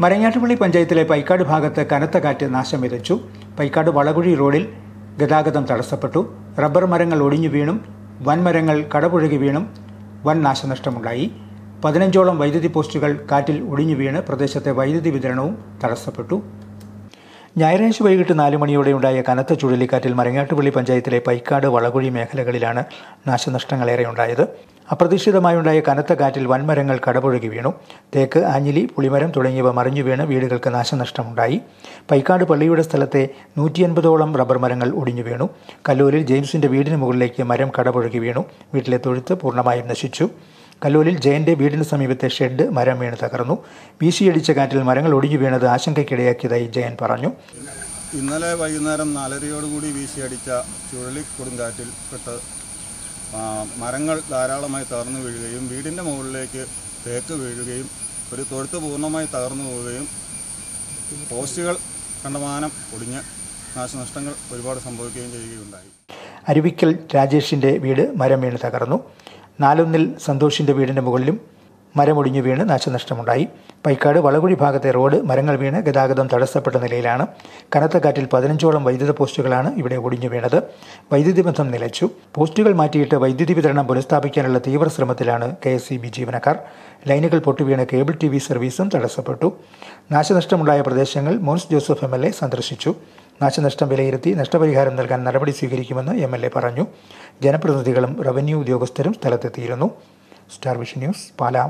മരങ്ങാട്ടുപള്ളി പഞ്ചായത്തിലെ പൈക്കാട് ഭാഗത്ത് കനത്ത കാറ്റ് നാശം വിതച്ചു. പൈക്കാട് വളകുഴി റോഡിൽ ഗതാഗതം തടസ്സപ്പെട്ടു. റബ്ബർ മരങ്ങൾ ഒടിഞ്ഞു വീണും വൻമരങ്ങൾ കടപുഴകി വീണും വൻ നാശനഷ്ടമുണ്ടായി. 15ഓളം വൈദ്യുതി പോസ്റ്റുകൾ കാറ്റിൽ ഒടിഞ്ഞു വീണ് പ്രദേശത്തെ വൈദ്യുതി വിതരണവും തടസ്സപ്പെട്ടു. ഞായറാഴ്ച വൈകിട്ട് 4 മണിയോടെയുണ്ടായ കനത്ത ചുഴലിക്കാറ്റിൽ മരങ്ങാട്ടുപള്ളി പഞ്ചായത്തിലെ പൈക്കാട് വളകുഴി മേഖലകളിലാണ് നാശനഷ്ടങ്ങളേറെയുണ്ടായത്. അപ്രതീക്ഷിതമായുണ്ടായ കനത്ത കാറ്റിൽ വൻമരങ്ങൾ കടപുഴകി വീണു. തേക്ക്, ആഞ്ഞിലി, പുളിമരം തുടങ്ങിയവ മറിഞ്ഞു വീണ് വീടുകൾക്ക് നാശനഷ്ടമുണ്ടായി. പൈക്കാട് പള്ളിയുടെ സ്ഥലത്തെ 150ഓളം റബ്ബർ മരങ്ങൾ ഒടിഞ്ഞു വീണു. കല്ലൂരിൽ ജെയിംസിന്റെ വീടിന് മുകളിലേക്ക് മരം കടപുഴകി വീണു. വീട്ടിലെ തൊഴുത്ത് പൂർണ്ണമായും നശിച്ചു. കല്ലൂരിൽ ജയന്റെ വീടിന് സമീപത്തെ ഷെഡ് മരം വീണ് തകർന്നു. വീശിയടിച്ച കാറ്റിൽ മരങ്ങൾ ഒടിഞ്ഞു വീണത് ആശങ്കയ്ക്കിടയാക്കിയതായി ജയൻ പറഞ്ഞു. ഇന്നലെ വൈകുന്നേരം 4:30 വീശിയടിച്ച ചുഴലിക്കൊടുങ്കാറ്റിൽ പെട്ട് മരങ്ങൾ ധാരാളമായി തകർന്നു വീഴുകയും വീടിൻ്റെ മുകളിലേക്ക് തേക്ക് വീഴുകയും ഒരു തൊഴുത്ത് പൂർണ്ണമായി തകർന്നു പോവുകയും പോസ്റ്റുകൾ കണ്ടമാനം ഒടിഞ്ഞ് നാശനഷ്ടങ്ങൾ ഒരുപാട് സംഭവിക്കുകയും ചെയ്യുകയുണ്ടായി. അരുവിക്കൽ രാജേഷിന്റെ വീട് മരം വീണ് തകർന്നു. 4-1 സന്തോഷിന്റെ വീടിന്റെ മുകളിലും മരമൊടിഞ്ഞു വീണ് നാശനഷ്ടമുണ്ടായി. പൈക്കാട് വളകുഴി ഭാഗത്തെ റോഡ് മരങ്ങൾ വീണ് ഗതാഗതം തടസ്സപ്പെട്ട നിലയിലാണ്. കനത്ത കാറ്റിൽ 15ഓളം വൈദ്യുത പോസ്റ്റുകളാണ് ഇവിടെ ഒടിഞ്ഞു വീണത്. വൈദ്യുതി ബന്ധം നിലച്ചു. പോസ്റ്റുകൾ മാറ്റിയിട്ട് വൈദ്യുതി വിതരണം പുനഃസ്ഥാപിക്കാനുള്ള തീവ്ര ശ്രമത്തിലാണ് KSEB ജീവനക്കാർ. ലൈനുകൾ പൊട്ടിവീണ് കേബിൾ TV സർവീസും തടസ്സപ്പെട്ടു. നാശനഷ്ടമുണ്ടായ പ്രദേശങ്ങൾ മോൻസ് ജോസഫ് MLA സന്ദർശിച്ചു. നാശനഷ്ടം വിലയിരുത്തി നഷ്ടപരിഹാരം നൽകാൻ നടപടി സ്വീകരിക്കുമെന്ന് MLA പറഞ്ഞു. ജനപ്രതിനിധികളും റവന്യൂ ഉദ്യോഗസ്ഥരും സ്ഥലത്തെത്തിയിരുന്നു. Star Vision News, Pala.